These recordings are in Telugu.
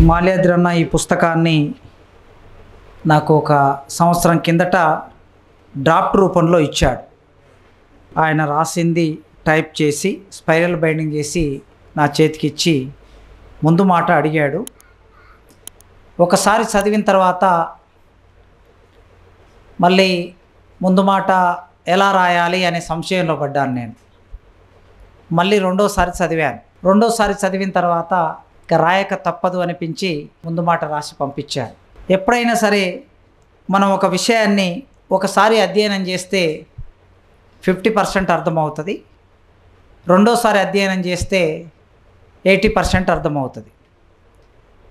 మాల్యాద్రి అన్న ఈ పుస్తకాన్ని నాకు ఒక సంవత్సరం కిందట డ్రాఫ్ట్ రూపంలో ఇచ్చాడు. ఆయన రాసింది టైప్ చేసి స్పైరల్ బైండింగ్ చేసి నా చేతికి ఇచ్చి ముందు మాట అడిగాడు. ఒకసారి చదివిన తర్వాత మళ్ళీ ముందు మాట ఎలా రాయాలి అనే సంశయంలో పడ్డాను నేను. మళ్ళీ రెండోసారి చదివాను. రెండోసారి చదివిన తర్వాత ఇక రాయక తప్పదు అనిపించి ముందు మాట రాసి పంపించాను. ఎప్పుడైనా సరే మనం ఒక విషయాన్ని ఒకసారి అధ్యయనం చేస్తే 50% అర్థమవుతుంది, రెండోసారి అధ్యయనం చేస్తే 80% అర్థమవుతుంది.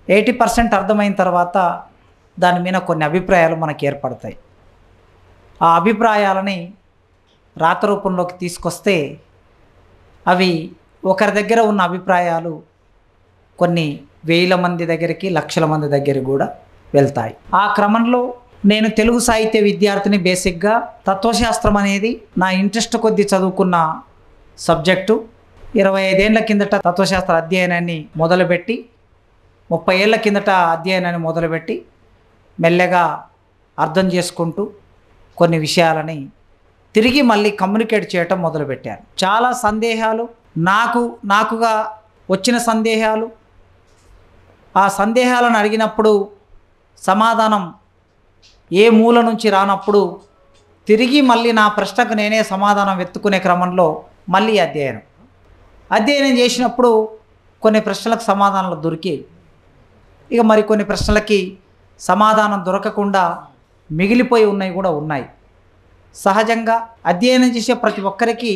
80% అర్థమైన తర్వాత దాని మీద కొన్ని అభిప్రాయాలు మనకు ఏర్పడతాయి. ఆ అభిప్రాయాలని రాత రూపంలోకి తీసుకొస్తే అవి ఒకరి దగ్గర ఉన్న అభిప్రాయాలు కొన్ని వేల మంది దగ్గరికి, లక్షల మంది దగ్గరికి కూడా వెళ్తాయి. ఆ క్రమంలో నేను తెలుగు సాహిత్య విద్యార్థిని. బేసిక్గా తత్వశాస్త్రం అనేది నా ఇంట్రెస్ట్ కొద్దీ చదువుకున్న సబ్జెక్టు. 25 ఏళ్ల కిందట తత్వశాస్త్ర అధ్యయనాన్ని మొదలుపెట్టి 30 ఏళ్ల కిందట అధ్యయనాన్ని మొదలుపెట్టి మెల్లగా అర్థం చేసుకుంటూ కొన్ని విషయాలని తిరిగి మళ్ళీ కమ్యూనికేట్ చేయటం మొదలుపెట్టాను. చాలా సందేహాలు నాకుగా వచ్చిన సందేహాలు, ఆ సందేహాలను అడిగినప్పుడు సమాధానం ఏ మూల నుంచి రానప్పుడు తిరిగి మళ్ళీ నా ప్రశ్నకు నేనే సమాధానం వెతుక్కునే క్రమంలో మళ్ళీ అధ్యయనం చేసినప్పుడు కొన్ని ప్రశ్నలకు సమాధానాలు దొరికి, ఇక మరి కొన్ని ప్రశ్నలకి సమాధానం దొరకకుండా మిగిలిపోయి ఉన్నాయి కూడా ఉన్నాయి. సహజంగా అధ్యయనం చేసే ప్రతి ఒక్కరికి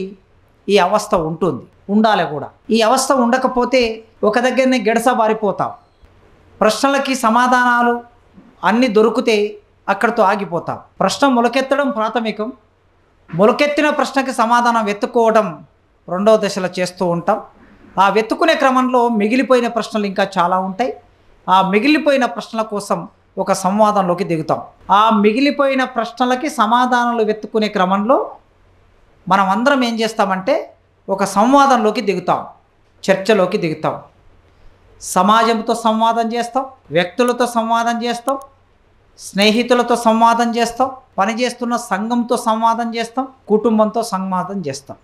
ఈ అవస్థ ఉండాలి కూడా. ఈ అవస్థ ఉండకపోతే ఒక దగ్గరనే గెడసబారిపోతాం. ప్రశ్నలకి సమాధానాలు అన్నీ దొరికితే అక్కడితో ఆగిపోతాం. ప్రశ్న మొలకెత్తడం ప్రాథమికం. మొలకెత్తిన ప్రశ్నకి సమాధానం వెతుక్కోవడం రెండవ దశలో చేస్తూ ఉంటాం. ఆ వెతుక్కునే క్రమంలో మిగిలిపోయిన ప్రశ్నలు ఇంకా చాలా ఉంటాయి. ఆ మిగిలిపోయిన ప్రశ్నల కోసం ఒక సంవాదంలోకి దిగుతాం. ఆ మిగిలిపోయిన ప్రశ్నలకి సమాధానాలు వెతుక్కునే క్రమంలో మనం అందరం ఏం చేస్తామంటే ఒక సంవాదంలోకి దిగుతాం, చర్చలోకి దిగుతాం. సమాజంతో సంవాదం చేస్తాం, వ్యక్తులతో సంవాదం చేస్తాం, స్నేహితులతో సంవాదం చేస్తాం, పనిచేస్తున్న సంఘంతో సంవాదం చేస్తాం, కుటుంబంతో సంవాదం చేస్తాం.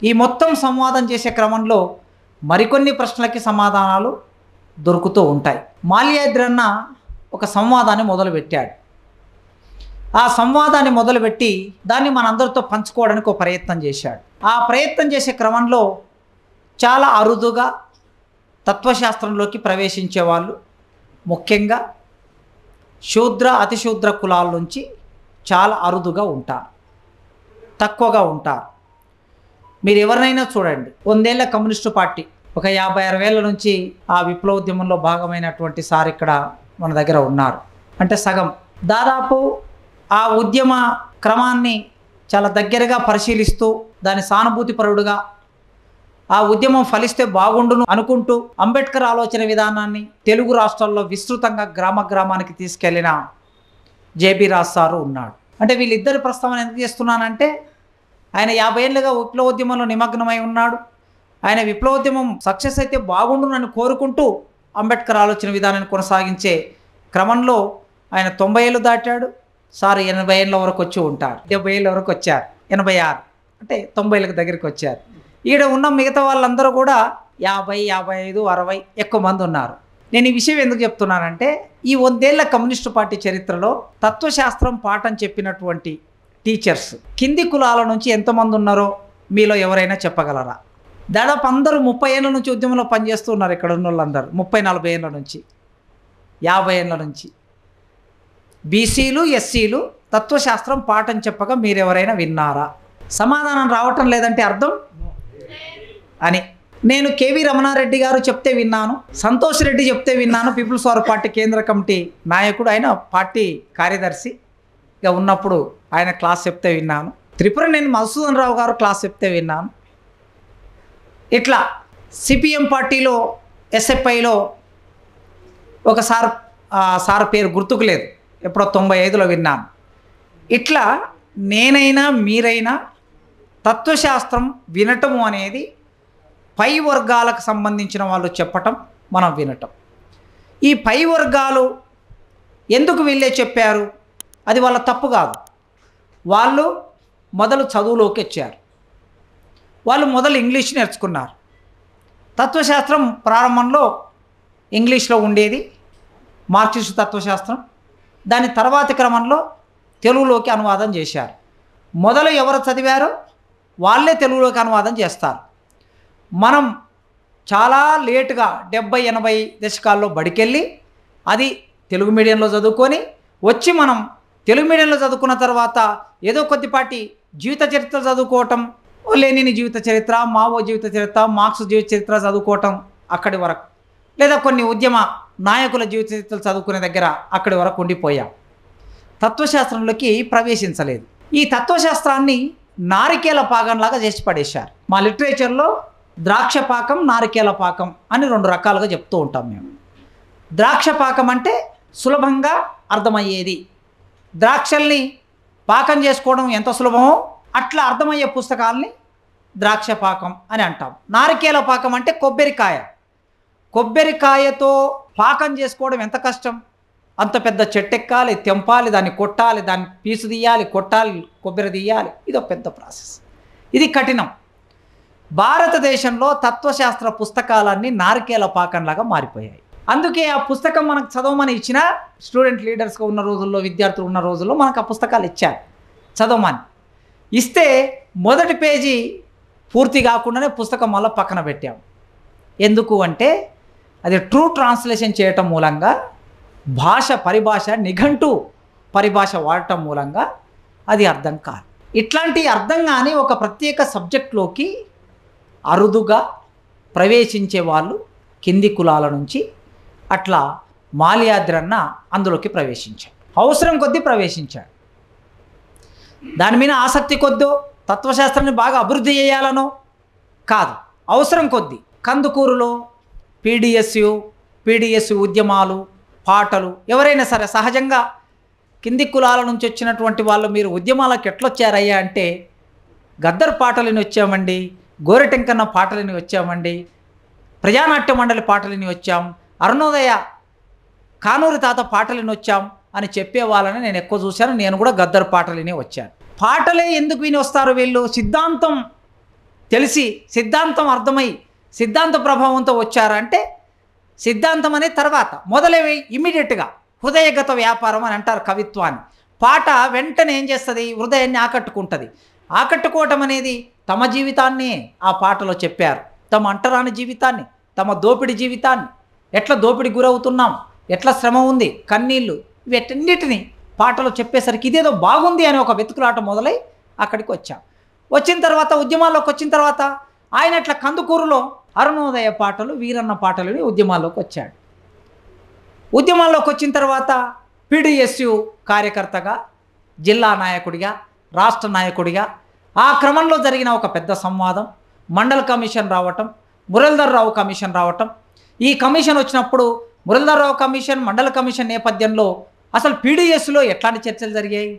ఈ మొత్తం సంవాదం చేసే క్రమంలో మరికొన్ని ప్రశ్నలకి సమాధానాలు దొరుకుతూ ఉంటాయి. మాల్యాద్రి అన్న ఒక సంవాదాన్ని మొదలుపెట్టాడు. ఆ సంవాదాన్ని మొదలుపెట్టి దాన్ని మనందరితో పంచుకోవడానికి ఒక ప్రయత్నం చేశాడు. ఆ ప్రయత్నం చేసే క్రమంలో చాలా అరుదుగా తత్వశాస్త్రంలోకి ప్రవేశించే వాళ్ళు, ముఖ్యంగా శూద్ర అతిశూద్ర కులాల నుంచి చాలా అరుదుగా ఉంటారు, తక్కువగా ఉంటారు. మీరు ఎవరినైనా చూడండి, 100 ఏళ్ల కమ్యూనిస్టు పార్టీ ఒక 50-60 ఏళ్ల నుంచి ఆ విప్లవోద్యమంలో భాగమైనటువంటి సార్ ఇక్కడ మన దగ్గర ఉన్నారు. అంటే సగం దాదాపు ఆ ఉద్యమ క్రమాన్ని చాలా దగ్గరగా పరిశీలిస్తూ దాని సానుభూతిపరుడుగా ఆ ఉద్యమం ఫలిస్తే బాగుండును అనుకుంటూ అంబేద్కర్ ఆలోచన విధానాన్ని తెలుగు రాష్ట్రాల్లో విస్తృతంగా గ్రామానికి తీసుకెళ్లిన జేబీ రాజ్ సారు ఉన్నాడు. అంటే వీళ్ళిద్దరి ప్రస్తావన ఎందుకు చేస్తున్నానంటే ఆయన 50 ఏళ్ళుగా విప్లవోద్యమంలో నిమగ్నమై ఉన్నాడు. ఆయన విప్లవోద్యమం సక్సెస్ అయితే బాగుండును అని కోరుకుంటూ అంబేద్కర్ ఆలోచన విధానాన్ని కొనసాగించే క్రమంలో ఆయన 90 ఏళ్ళు దాటాడు. సార్ 80 ఏళ్ళ వరకు వచ్చి ఉంటారు. 70 ఏళ్ళ వరకు వచ్చారు, 86 అంటే 90 ఏళ్ళకి దగ్గరికి వచ్చారు. ఈడ ఉన్న మిగతా వాళ్ళందరూ కూడా 50, 55, 60 ఎక్కువ మంది ఉన్నారు. నేను ఈ విషయం ఎందుకు చెప్తున్నానంటే ఈ 100 ఏళ్ల కమ్యూనిస్టు పార్టీ చరిత్రలో తత్వశాస్త్రం పాఠం చెప్పినటువంటి టీచర్స్ కింది కులాల నుంచి ఎంతమంది ఉన్నారో మీలో ఎవరైనా చెప్పగలరా? దాదాపు అందరూ 30 ఏళ్ళ నుంచి ఉద్యమంలో పనిచేస్తూ ఉన్నారు. ఇక్కడ ఉన్న వాళ్ళందరూ 30-40 ఏళ్ళ నుంచి, 50 ఏళ్ళ నుంచి. బీసీలు, ఎస్సీలు తత్వశాస్త్రం పాఠం చెప్పగా మీరెవరైనా విన్నారా? సమాధానం రావటం లేదంటే అర్థం అని. నేను కేవీ రమణారెడ్డి గారు చెప్తే విన్నాను, సంతోష్ రెడ్డి చెప్తే విన్నాను. పీపుల్స్ వార్ పార్టీ కేంద్ర కమిటీ నాయకుడు, ఆయన పార్టీ కార్యదర్శిగా ఉన్నప్పుడు ఆయన క్లాస్ చెప్తే విన్నాను. త్రిపురనేని మధుసూదన్ రావు గారు క్లాస్ చెప్తే విన్నాను. ఇట్లా సిపిఎం పార్టీలో ఎస్ఎఫ్ఐలో ఒక సార్ పేరు గుర్తుకు లేదు, ఎప్పుడో 95లో విన్నాను. ఇట్లా నేనైనా మీరైనా తత్వశాస్త్రం వినటము అనేది పై వర్గాలకు సంబంధించిన వాళ్ళు చెప్పటం, మనం వినటం. ఈ పై వర్గాలు ఎందుకు వీళ్ళే చెప్పారు? అది వాళ్ళ తప్పు కాదు. వాళ్ళు మొదలు చదువులోకి వచ్చారు, వాళ్ళు మొదలు ఇంగ్లీష్ నేర్చుకున్నారు. తత్వశాస్త్రం ప్రారంభంలో ఇంగ్లీష్లో ఉండేది, మార్క్సిస్ట్ తత్వశాస్త్రం. దాని తర్వాతి క్రమంలో తెలుగులోకి అనువాదం చేశారు. మొదలు ఎవరు చదివారో వాళ్ళే తెలుగులోకి అనువాదం చేస్తారు. మనం చాలా లేటుగా 70-80 దశకాల్లో బడికెళ్ళి అది తెలుగు మీడియంలో చదువుకొని వచ్చి మనం తెలుగు మీడియంలో చదువుకున్న తర్వాత ఏదో కొద్దిపాటి జీవిత చరిత్ర చదువుకోవటం, లెనిన్ జీవిత చరిత్ర, మావో జీవిత చరిత్ర, మార్క్స్ జీవిత చరిత్ర చదువుకోవటం అక్కడి వరకు, లేదా కొన్ని ఉద్యమ నాయకుల జీవిత చరిత్రలు చదువుకునే దగ్గర అక్కడి వరకు ఉండిపోయాం. తత్వశాస్త్రంలోకి ప్రవేశించలేదు. ఈ తత్వశాస్త్రాన్ని నారికేల పాకంలాగా చేసి పడేశారు. మా లిటరేచర్లో ద్రాక్ష పాకం, నారికేల పాకం అని 2 రకాలుగా చెప్తూ ఉంటాం మేము. ద్రాక్ష పాకం అంటే సులభంగా అర్థమయ్యేది. ద్రాక్షల్ని పాకం చేసుకోవడం ఎంత సులభమో అట్లా అర్థమయ్యే పుస్తకాలని ద్రాక్ష పాకం అని అంటాం. నారికేల పాకం అంటే కొబ్బరికాయతో పాకం చేసుకోవడం ఎంత కష్టం. అంత పెద్ద చెట్టెక్కాలి, తెంపాలి, దాన్ని కొట్టాలి, దాన్ని పీసు తీయాలి, కొట్టాలి, కొబ్బరి తీయాలి. ఇదో పెద్ద ప్రాసెస్, ఇది కఠినం. భారతదేశంలో తత్వశాస్త్ర పుస్తకాలన్నీ నారికేల పాకంలాగా మారిపోయాయి. అందుకే ఆ పుస్తకం మనకు చదవమని ఇచ్చిన స్టూడెంట్ లీడర్స్గా ఉన్న రోజుల్లో, విద్యార్థులు ఉన్న రోజుల్లో మనకు ఆ పుస్తకాలు ఇచ్చారు చదవమని. ఇస్తే మొదటి పేజీ పూర్తి కాకుండానే పుస్తకం మళ్ళీ పక్కన పెట్టాం. ఎందుకు అంటే అది ట్రూ ట్రాన్స్లేషన్ చేయటం మూలంగా, పరిభాష నిఘంటు పరిభాష వాడటం మూలంగా అది అర్థం కాదు. ఇట్లాంటి అర్థం కాని ఒక ప్రత్యేక సబ్జెక్ట్లోకి అరుదుగా ప్రవేశించే వాళ్ళు కింది కులాల నుంచి అట్లా మాల్యాద్రన్న అందులోకి ప్రవేశించాడు. అవసరం కొద్దీ ప్రవేశించాడు. దాని మీద ఆసక్తి కొద్దో తత్వశాస్త్రాన్ని బాగా అభివృద్ధి చేయాలనో కాదు, అవసరం కొద్దీ. కందుకూరులో పీడిఎస్యు ఉద్యమాలు, పాటలు, ఎవరైనా సరే సహజంగా కింది కులాల నుంచి వచ్చినటువంటి వాళ్ళు మీరు ఉద్యమాలకు ఎట్లొచ్చారయ్యా అంటే గద్దర్ పాటలని వచ్చామండి, గోరెటెంకన్న పాటలని వచ్చామండి, ప్రజానాట్య మండలి పాటలని వచ్చాం, అరుణోదయ కానూరి తాత పాటలని వచ్చాం అని చెప్పే వాళ్ళని నేను ఎక్కువ చూశాను. నేను కూడా గద్దర్ పాటలని వచ్చాను. పాటలే ఎందుకు విని వస్తారు వీళ్ళు? సిద్ధాంతం తెలిసి, సిద్ధాంతం అర్థమై, సిద్ధాంత ప్రభావంతో వచ్చారంటే సిద్ధాంతం అనే తర్వాత మొదలై ఇమ్మీడియట్గా హృదయగత వ్యాపారం అని అంటారు కవిత్వాన్ని. పాట వెంటనే ఏం చేస్తుంది? హృదయాన్ని ఆకట్టుకుంటుంది. ఆకట్టుకోవటం అనేది తమ జీవితాన్ని ఆ పాటలో చెప్పారు. తమ అంటరాని జీవితాన్ని, తమ దోపిడి జీవితాన్ని, ఎట్లా దోపిడి గురవుతున్నాం, ఎట్లా శ్రమ ఉంది, కన్నీళ్ళు, వీటన్నిటిని పాటలో చెప్పేసరికి ఇదేదో బాగుంది అని ఒక వెతుకులాట మొదలై అక్కడికి వచ్చాం. వచ్చిన తర్వాత ఉద్యమాల్లోకి వచ్చిన తర్వాత ఆయన అట్లా కందుకూరులో అరుణోదయ పాటలు, వీరన్న పాటలని ఉద్యమాల్లోకి వచ్చాడు. ఉద్యమాల్లోకి వచ్చిన తర్వాత పీడిఎస్యు కార్యకర్తగా, జిల్లా నాయకుడిగా, రాష్ట్ర నాయకుడిగా ఆ క్రమంలో జరిగిన ఒక పెద్ద సంవాదం, మండల్ కమిషన్ రావటం, మురళీధర్ రావు కమిషన్ రావటం. ఈ కమిషన్ వచ్చినప్పుడు మురళీధర్ రావు కమిషన్, మండల కమిషన్ నేపథ్యంలో అసలు పీడిఎస్లో ఎట్లాంటి చర్చలు జరిగాయి,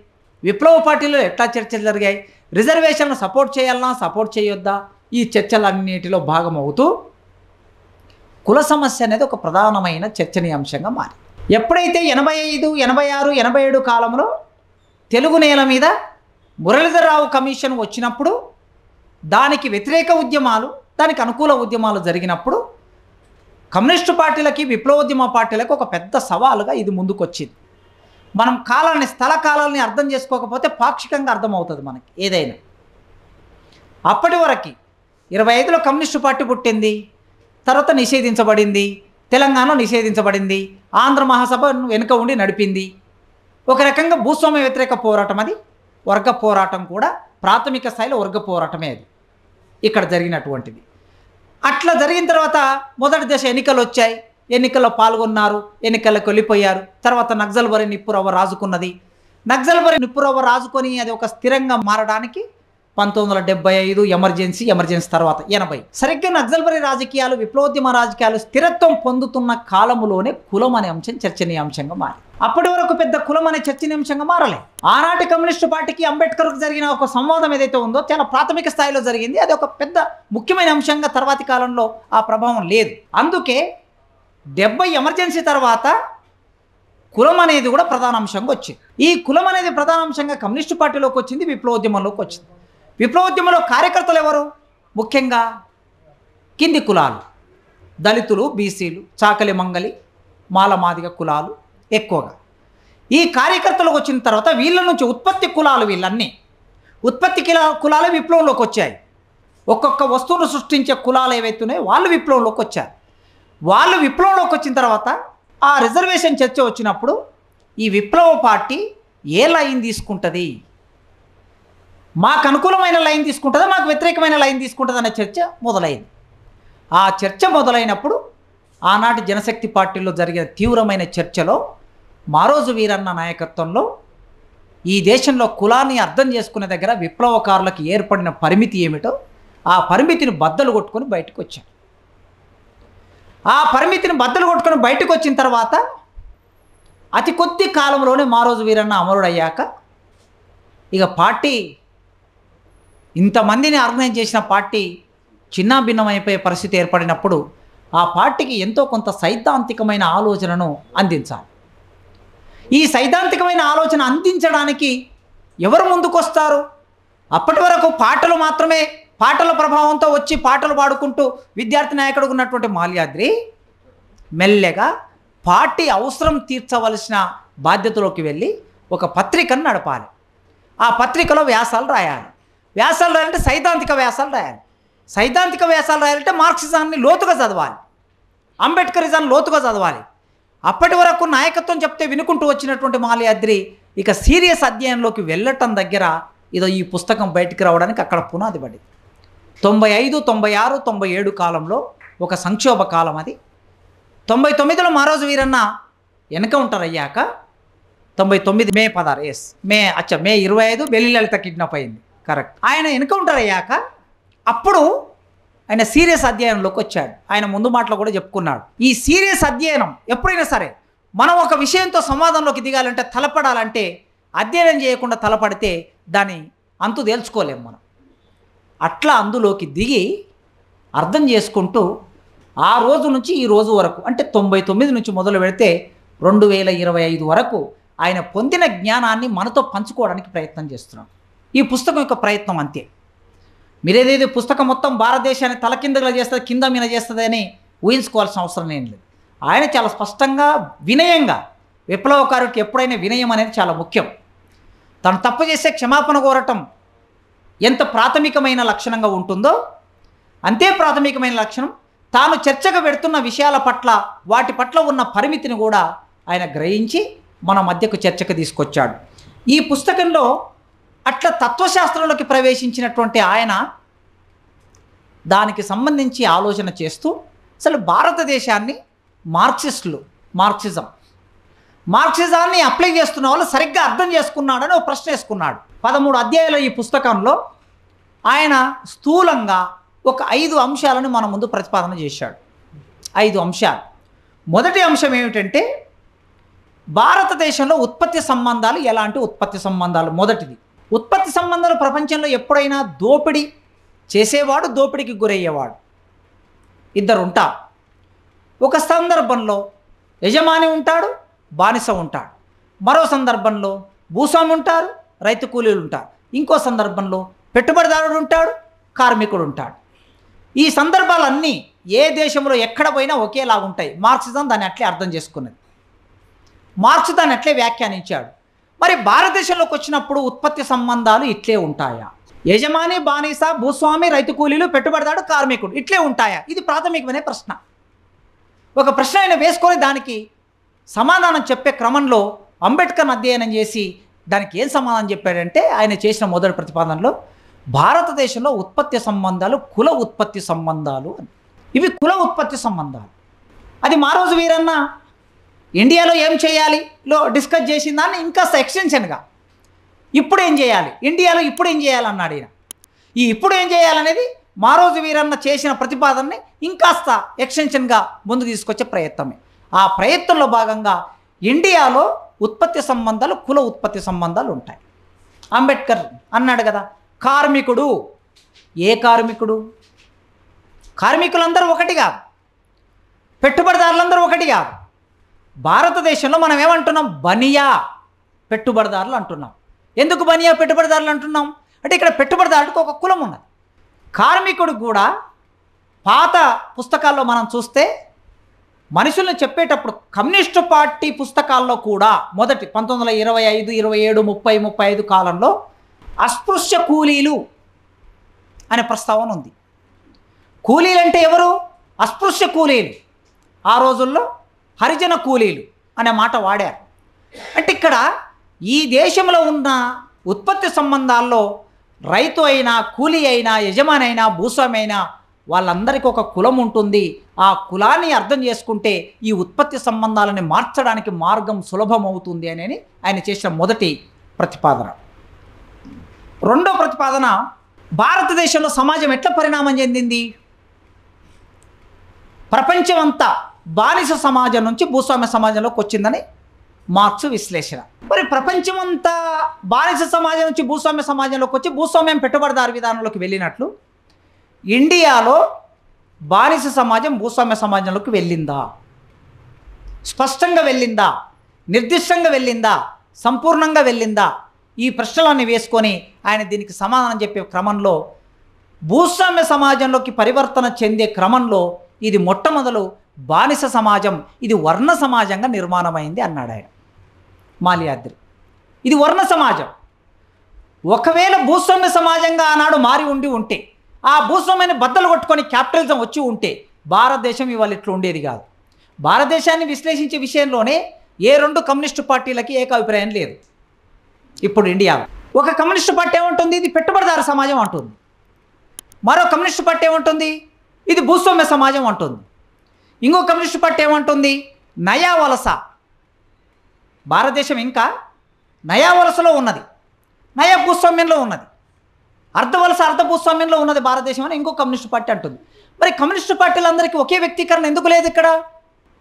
విప్లవ పార్టీలో ఎట్లా చర్చలు జరిగాయి, రిజర్వేషన్ను సపోర్ట్ చేయాలన్నా సపోర్ట్ చేయొద్దా, ఈ చర్చలన్నిటిలో భాగమవుతూ కుల సమస్య అనేది ఒక ప్రధానమైన చర్చనీయాంశంగా మారి ఎప్పుడైతే 85, 86, 87 కాలంలో తెలుగు నేల మీద మురళీధర్ రావు కమిషన్ వచ్చినప్పుడు దానికి వ్యతిరేక ఉద్యమాలు, దానికి అనుకూల ఉద్యమాలు జరిగినప్పుడు కమ్యూనిస్టు పార్టీలకి, విప్లవోద్యమ పార్టీలకు ఒక పెద్ద సవాలుగా ఇది ముందుకొచ్చింది. మనం కాలాన్ని, స్థల కాలాన్ని అర్థం చేసుకోకపోతే పాక్షికంగా అర్థమవుతుంది మనకి ఏదైనా. అప్పటి వరకు 25లో కమ్యూనిస్టు పార్టీ పుట్టింది, తర్వాత నిషేధించబడింది, తెలంగాణలో నిషేధించబడింది, ఆంధ్ర మహాసభ వెనుక ఉండి నడిపింది. ఒక రకంగా భూస్వామ్య వ్యతిరేక పోరాటం, అది వర్గ పోరాటం కూడా, ప్రాథమిక స్థాయిలో వర్గ పోరాటమే అది ఇక్కడ జరిగినటువంటిది. అట్లా జరిగిన తర్వాత మొదటి దశ ఎన్నికలు వచ్చాయి, ఎన్నికల్లో పాల్గొన్నారు, ఎన్నికలకు వెళ్ళిపోయారు. తర్వాత నక్సల్బరీ నిప్పురవ్వ రాజుకున్నది. నక్సల్బరీ నిప్పురవ్వ రాజుకొని అది ఒక స్థిరంగా మారడానికి 1975 ఎమర్జెన్సీ తర్వాత 80 సరిగ్గా నక్సల్బరీ రాజకీయాలు, విప్లవోద్యమ రాజకీయాలు స్థిరత్వం పొందుతున్న కాలములోనే కులం అనే అంశం చర్చనీయాంశంగా మారి. అప్పటి వరకు పెద్ద కులం అనే చర్చనీయాంశంగా మారలే. ఆనాటి కమ్యూనిస్టు పార్టీకి, అంబేద్కర్కు జరిగిన ఒక సంవాదం ఏదైతే ఉందో చాలా ప్రాథమిక స్థాయిలో జరిగింది. అది ఒక పెద్ద ముఖ్యమైన అంశంగా తర్వాతి కాలంలో ఆ ప్రభావం లేదు. అందుకే 70 ఎమర్జెన్సీ తర్వాత కులం అనేది కూడా ప్రధాన అంశంగా వచ్చింది. ఈ కులం అనేది ప్రధాన అంశంగా కమ్యూనిస్టు పార్టీలోకి వచ్చింది, విప్లవోద్యమంలోకి వచ్చింది. విప్లవోద్యమంలో కార్యకర్తలు ఎవరు? ముఖ్యంగా కింది కులాలు, దళితులు, బీసీలు, చాకలి మంగలి, మాలమాదిగ కులాలు ఎక్కువగా. ఈ కార్యకర్తలకు వచ్చిన తర్వాత వీళ్ళ నుంచి ఉత్పత్తి కులాలు, వీళ్ళన్నీ ఉత్పత్తి కులాలు విప్లవంలోకి వచ్చాయి. ఒక్కొక్క వస్తువును సృష్టించే కులాలు ఏవైతే ఉన్నాయో వాళ్ళు విప్లవంలోకి వచ్చారు. వాళ్ళు విప్లవంలోకి వచ్చిన తర్వాత ఆ రిజర్వేషన్ చర్చ వచ్చినప్పుడు ఈ విప్లవ పార్టీ ఏ లైన్ తీసుకుంటుంది, మాకు అనుకూలమైన లైన్ తీసుకుంటుందా, మాకు వ్యతిరేకమైన లైన్ తీసుకుంటుందా అనే చర్చ మొదలైంది. ఆ చర్చ మొదలైనప్పుడు ఆనాటి జనశక్తి పార్టీలో జరిగిన తీవ్రమైన చర్చలో మారోజు వీరన్న నాయకత్వంలో ఈ దేశంలో కులాన్ని అర్థం చేసుకునే దగ్గర విప్లవకారులకు ఏర్పడిన పరిమితి ఏమిటో ఆ పరిమితిని బద్దలు కొట్టుకొని బయటకు వచ్చారు. ఆ పరిమితిని బద్దలు కొట్టుకొని బయటకు వచ్చిన తర్వాత అతి కొద్ది కాలంలోనే మారోజు వీరన్న అమరుడయ్యాక ఇక పార్టీ, ఇంతమందిని ఆర్గనైజ్ చేసిన పార్టీ చిన్నాభిన్నమైపోయే పరిస్థితి ఏర్పడినప్పుడు ఆ పార్టీకి ఎంతో కొంత సైద్ధాంతికమైన ఆలోచనను అందించాలి. ఈ సైద్ధాంతికమైన ఆలోచన అందించడానికి ఎవరు ముందుకొస్తారు? అప్పటి వరకు పాటలు మాత్రమే, పాటల ప్రభావంతో వచ్చి పాటలు పాడుకుంటూ విద్యార్థి నాయకుడు ఉన్నటువంటి మాల్యాద్రి మెల్లగా పార్టీ అవసరం తీర్చవలసిన బాధ్యతలోకి వెళ్ళి ఒక పత్రికను నడపాలి. ఆ పత్రికలో వ్యాసాలు రాయాలి. వ్యాసాలు రాయాలంటే సైద్ధాంతిక వ్యాసాలు రాయాలి. సైద్ధాంతిక వ్యాసాలు రాయాలంటే మార్క్సిజాన్ని లోతుగా చదవాలి, అంబేద్కరిజాన్ని లోతుగా చదవాలి. అప్పటి వరకు నాయకత్వం చెప్తే వినుకుంటూ వచ్చినటువంటి మాల్యాద్రి ఇక సీరియస్ అధ్యయనంలోకి వెళ్ళటం దగ్గర ఇదో ఈ పుస్తకం బయటికి రావడానికి అక్కడ పునాది పడింది. 95, 96, 97 కాలంలో ఒక సంక్షోభ కాలం అది. 99లో మారోజు వీరన్న ఎన్కౌంటర్ అయ్యాక 99 మే 16 మే 25 బెల్లి లలిత కిడ్నాప్ అయింది, కరెక్ట్. ఆయన ఎన్కౌంటర్ అయ్యాక అప్పుడు ఆయన సీరియస్ అధ్యయనంలోకి వచ్చాడు. ఆయన ముందు మాటలో కూడా చెప్పుకున్నాడు, ఈ సీరియస్ అధ్యయనం ఎప్పుడైనా సరే మనం ఒక విషయంతో సంవాదంలోకి దిగాలంటే, తలపడాలంటే అధ్యయనం చేయకుండా తలపడితే దాని అంతు తేల్చుకోలేము మనం. అట్లా అందులోకి దిగి అర్థం చేసుకుంటూ ఆ రోజు నుంచి ఈ రోజు వరకు, అంటే 99 నుంచి మొదలు పెడితే 2025 వరకు ఆయన పొందిన జ్ఞానాన్ని మనతో పంచుకోవడానికి ప్రయత్నం చేస్తున్నాం. ఈ పుస్తకం యొక్క ప్రయత్నం అంతే. మీరేదేది పుస్తకం మొత్తం భారతదేశాన్ని తలకిందగా చేస్తుంది, కింద మీద చేస్తుంది అని ఊహించుకోవాల్సిన అవసరం ఏం లేదు. ఆయన చాలా స్పష్టంగా, వినయంగా, విప్లవకారుడికి ఎప్పుడైనా వినయం అనేది చాలా ముఖ్యం. తను తప్పు చేసే క్షమాపణ కోరటం ఎంత ప్రాథమికమైన లక్షణంగా ఉంటుందో అంతే ప్రాథమికమైన లక్షణం తాను చర్చగా పెడుతున్న విషయాల పట్ల, వాటి పట్ల ఉన్న పరిమితిని కూడా ఆయన గ్రహించి మన మధ్యకు చర్చకు తీసుకొచ్చాడు. ఈ పుస్తకంలో అట్లా తత్వశాస్త్రంలోకి ప్రవేశించినటువంటి ఆయన దానికి సంబంధించి ఆలోచన చేస్తూ అసలు భారతదేశాన్ని మార్క్సిజాన్ని అప్లై చేస్తున్న వాళ్ళు సరిగ్గా అర్థం చేసుకున్నాడని ఒక ప్రశ్న వేసుకున్నాడు. 13 అధ్యాయాల ఈ పుస్తకంలో ఆయన స్థూలంగా ఒక 5 అంశాలను మన ముందు ప్రతిపాదన చేశాడు. 5 అంశాలు. మొదటి అంశం ఏమిటంటే భారతదేశంలో ఉత్పత్తి సంబంధాలు ఎలాంటి ఉత్పత్తి సంబంధాలు. మొదటిది, ఉత్పత్తి సంబంధాలు ప్రపంచంలో ఎప్పుడైనా దోపిడీ చేసేవాడు, దోపిడీకి గురయ్యేవాడు ఇద్దరు ఉంటారు. ఒక సందర్భంలో యజమాని ఉంటాడు, బానిస ఉంటాడు. మరో సందర్భంలో భూస్వామి ఉంటారు, రైతు కూలీలు ఉంటారు. ఇంకో సందర్భంలో పెట్టుబడిదారుడు ఉంటాడు, కార్మికుడు ఉంటాడు. ఈ సందర్భాలన్నీ ఏ దేశంలో ఎక్కడ పోయినా ఒకేలాగా ఉంటాయి. మార్క్సిజం దాన్ని అట్లే అర్థం చేసుకున్నది. మార్క్స్ దాన్ని అట్లే వ్యాఖ్యానించాడు. మరి భారతదేశంలోకి వచ్చినప్పుడు ఉత్పత్తి సంబంధాలు ఇట్లే ఉంటాయా? యజమాని, బానిస, భూస్వామి, రైతు కూలీలు, పెట్టుబడిదారుడు, కార్మికుడు ఇట్లే ఉంటాయా? ఇది ప్రాథమికమైన ప్రశ్న. ఒక ప్రశ్న ఆయన వేసుకొని దానికి సమాధానం చెప్పే క్రమంలో అంబేద్కర్ని అధ్యయనం చేసి దానికి ఏం సమాధానం చెప్పాడంటే, ఆయన చేసిన మొదటి ప్రతిపాదనలో భారతదేశంలో ఉత్పత్తి సంబంధాలు కుల ఉత్పత్తి సంబంధాలు అని. ఇవి కుల ఉత్పత్తి సంబంధాలు. అది మారోజు వీరన్న ఇండియాలో ఏం చేయాలిలో డిస్కస్ చేసిన దాన్ని ఇంకాస్త ఎక్స్టెన్షన్గా ఇప్పుడు ఏం చేయాలి, ఇండియాలో ఇప్పుడు ఏం చేయాలన్నాడు ఈయన. ఈ ఇప్పుడు ఏం చేయాలనేది మారోజు వీరన్న చేసిన ప్రతిపాదనని ఇంకాస్త ఎక్స్టెన్షన్గా ముందుకు తీసుకొచ్చే ప్రయత్నమే. ఆ ప్రయత్నంలో భాగంగా ఇండియాలో ఉత్పత్తి సంబంధాలు కుల ఉత్పత్తి సంబంధాలు ఉంటాయి. అంబేద్కర్ అన్నాడు కదా, కార్మికుడు. ఏ కార్మికుడు? కార్మికులందరూ ఒకటి కాదు. పెట్టుబడిదారులందరూ ఒకటి కాదు. భారతదేశంలో మనం ఏమంటున్నాం? బనియా పెట్టుబడిదారులు అంటున్నాం. ఎందుకు బనియా పెట్టుబడిదారులు అంటున్నాం అంటే ఇక్కడ పెట్టుబడిదారుడికి ఒక కులం ఉన్నది. కార్మికుడు కూడా పాత పుస్తకాల్లో మనం చూస్తే మనుషుల్ని చెప్పేటప్పుడు కమ్యూనిస్టు పార్టీ పుస్తకాల్లో కూడా మొదటి 1925, 27, 30, 35 కాలంలో అస్పృశ్య కూలీలు అనే ప్రస్తావన ఉంది. కూలీలు అంటే ఎవరు? అస్పృశ్య కూలీలు. ఆ రోజుల్లో హరిజన కూలీలు అనే మాట వాడారు. అంటే ఇక్కడ ఈ దేశంలో ఉన్న ఉత్పత్తి సంబంధాల్లో రైతు అయినా, కూలీ అయినా, యజమాని అయినా, భూస్వామి అయినా వాళ్ళందరికీ ఒక కులం ఉంటుంది. ఆ కులాన్ని అర్థం చేసుకుంటే ఈ ఉత్పత్తి సంబంధాలని మార్చడానికి మార్గం సులభమవుతుంది అని ఆయన చేసిన మొదటి ప్రతిపాదన. రెండో ప్రతిపాదన, భారతదేశంలో సమాజం ఎట్లా పరిణామం చెందింది? ప్రపంచమంతా బానిస సమాజం నుంచి భూస్వామ్య సమాజంలోకి వచ్చిందని మార్క్స్ విశ్లేషణ. మరి ప్రపంచమంతా బానిస సమాజం నుంచి భూస్వామ్య సమాజంలోకి వచ్చి భూస్వామ్యం పెట్టుబడిదారు విధానంలోకి వెళ్ళినట్లు ఇండియాలో బానిస సమాజం భూస్వామ్య సమాజంలోకి వెళ్ళిందా? స్పష్టంగా వెళ్ళిందా? నిర్దిష్టంగా వెళ్ళిందా? సంపూర్ణంగా వెళ్ళిందా? ఈ ప్రశ్నలన్నీ వేసుకొని ఆయన దీనికి సమాధానం చెప్పే క్రమంలో భూస్వామ్య సమాజంలోకి పరివర్తన చెందే క్రమంలో ఇది మొట్టమొదలు బానిస సమాజం, ఇది వర్ణ సమాజంగా నిర్మాణమైంది అన్నాడు ఆయన, మాల్యాద్రి. ఇది వర్ణ సమాజం. ఒకవేళ భూస్వామ్య సమాజంగా ఆనాడు మారి ఉంటే, ఆ భూస్వామ్యాన్ని బద్దలు కొట్టుకొని క్యాపిటలిజం వచ్చి ఉంటే భారతదేశం ఇవాళ ఇట్లా ఉండేది కాదు. భారతదేశాన్ని విశ్లేషించే విషయంలోనే ఏ రెండు కమ్యూనిస్టు పార్టీలకి ఏకాభిప్రాయం లేదు. ఇప్పుడు ఇండియాలో ఒక కమ్యూనిస్టు పార్టీ ఏమంటుంది? ఇది పెట్టుబడిదారు సమాజం అంటుంది. మరో కమ్యూనిస్టు పార్టీ ఏమంటుంది? ఇది భూస్వామ్య సమాజం అంటుంది. ఇంకో కమ్యూనిస్టు పార్టీ ఏమంటుంది? నయా వలస. భారతదేశం ఇంకా నయా వలసలో ఉన్నది, నయా భూస్వామ్యంలో ఉన్నది, అర్ధ వలస అర్ధ భూస్వామ్యంలో ఉన్నది భారతదేశం అని ఇంకో కమ్యూనిస్టు పార్టీ అంటుంది. మరి కమ్యూనిస్టు పార్టీలందరికీ ఒకే వ్యక్తీకరణ ఎందుకు లేదు? ఇక్కడ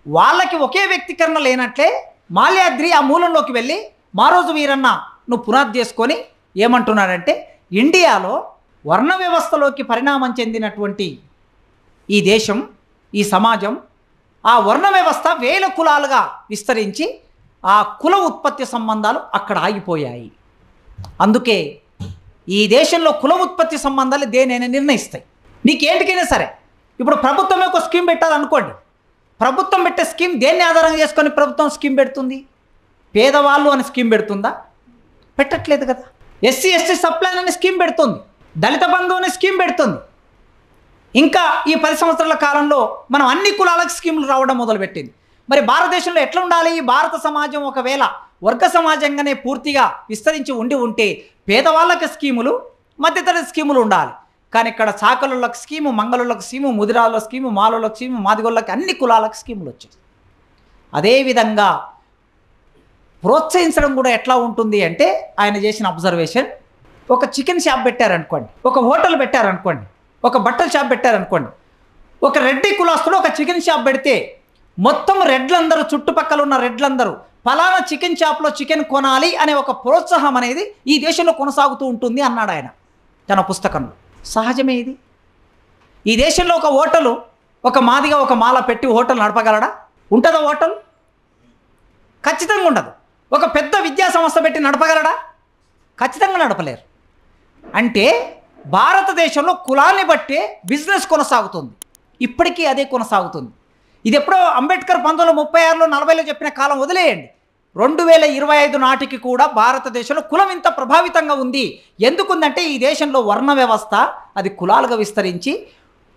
వాళ్ళకి ఒకే వ్యక్తీకరణ లేనట్లే మాల్యాద్రి ఆ మూలంలోకి వెళ్ళి మారోజు వీరన్న నువ్వు పునాది చేసుకొని ఏమంటున్నాడంటే, ఇండియాలో వర్ణ వ్యవస్థలోకి పరిణామం చెందినటువంటి ఈ దేశం, ఈ సమాజం, ఆ వర్ణ వ్యవస్థ వేల కులాలుగా విస్తరించి ఆ కుల ఉత్పత్తి సంబంధాలు అక్కడ ఆగిపోయాయి. అందుకే ఈ దేశంలో కుల ఉత్పత్తి సంబంధాలు దేనైనా నిర్ణయిస్తాయి. నీకేంటికైనా సరే ఇప్పుడు ప్రభుత్వం ఒక స్కీమ్ పెట్టాలనుకోండి, ప్రభుత్వం పెట్టే స్కీమ్ దేన్ని ఆధారంగా చేసుకొని ప్రభుత్వం స్కీమ్ పెడుతుంది? పేదవాళ్ళు అని స్కీమ్ పెడుతుందా? పెట్టట్లేదు కదా. ఎస్సీ ఎస్టీ సప్లైన్ అనే స్కీమ్ పెడుతుంది, దళిత బంధు అనే స్కీమ్ పెడుతుంది. ఇంకా ఈ 10 సంవత్సరాల కాలంలో మనం అన్ని కులాలకు స్కీములు రావడం మొదలుపెట్టింది. మరి భారతదేశంలో ఎట్లా ఉండాలి? భారత సమాజం ఒకవేళ వర్గ సమాజంగానే పూర్తిగా విస్తరించి ఉంటే పేదవాళ్ళకి స్కీములు, మధ్యతరగతి స్కీములు ఉండాలి. కానీ ఇక్కడ చాకలుళ్ళకి స్కీము, మంగళుళ్ళకి స్కీము, ముదిరాళ్ళ స్కీము, మాలోళ్ళకి స్కీము, మాదిగోళ్ళకి అన్ని కులాలకు స్కీములు వచ్చాయి. అదేవిధంగా ప్రోత్సహించడం కూడా ఎట్లా ఉంటుంది అంటే ఆయన చేసిన అబ్జర్వేషన్, ఒక చికెన్ షాప్ పెట్టారనుకోండి, ఒక హోటల్ పెట్టారనుకోండి, ఒక బట్టల షాప్ పెట్టారనుకోండి, ఒక రెడ్డి కులాస్తుడు ఒక చికెన్ షాప్ పెడితే మొత్తం రెడ్లందరూ, చుట్టుపక్కల ఉన్న రెడ్లందరూ ఫలానా చికెన్ షాప్లో చికెన్ కొనాలి అనే ఒక ప్రోత్సాహం అనేది ఈ దేశంలో కొనసాగుతూ ఉంటుంది అన్నాడు ఆయన తన పుస్తకంలో. సహజమే ఇది. ఈ దేశంలో ఒక హోటలు, ఒక మాదిగా ఒక మాల పెట్టి హోటల్ నడపగలడా? ఉంటుందా హోటల్? ఖచ్చితంగా ఉండదు. ఒక పెద్ద విద్యా సంస్థ పెట్టి నడపగలడా? ఖచ్చితంగా నడపలేరు. అంటే భారతదేశంలో కులాన్ని బట్టే బిజినెస్ కొనసాగుతుంది. ఇప్పటికీ అదే కొనసాగుతుంది. ఇది ఎప్పుడో అంబేద్కర్ 1936లో 40లో చెప్పిన కాలం వదిలేయండి. 2025 నాటికి కూడా భారతదేశంలో కులం ఇంత ప్రభావితంగా ఉంది. ఎందుకుందంటే ఈ దేశంలో వర్ణ వ్యవస్థ అది కులాలుగా విస్తరించి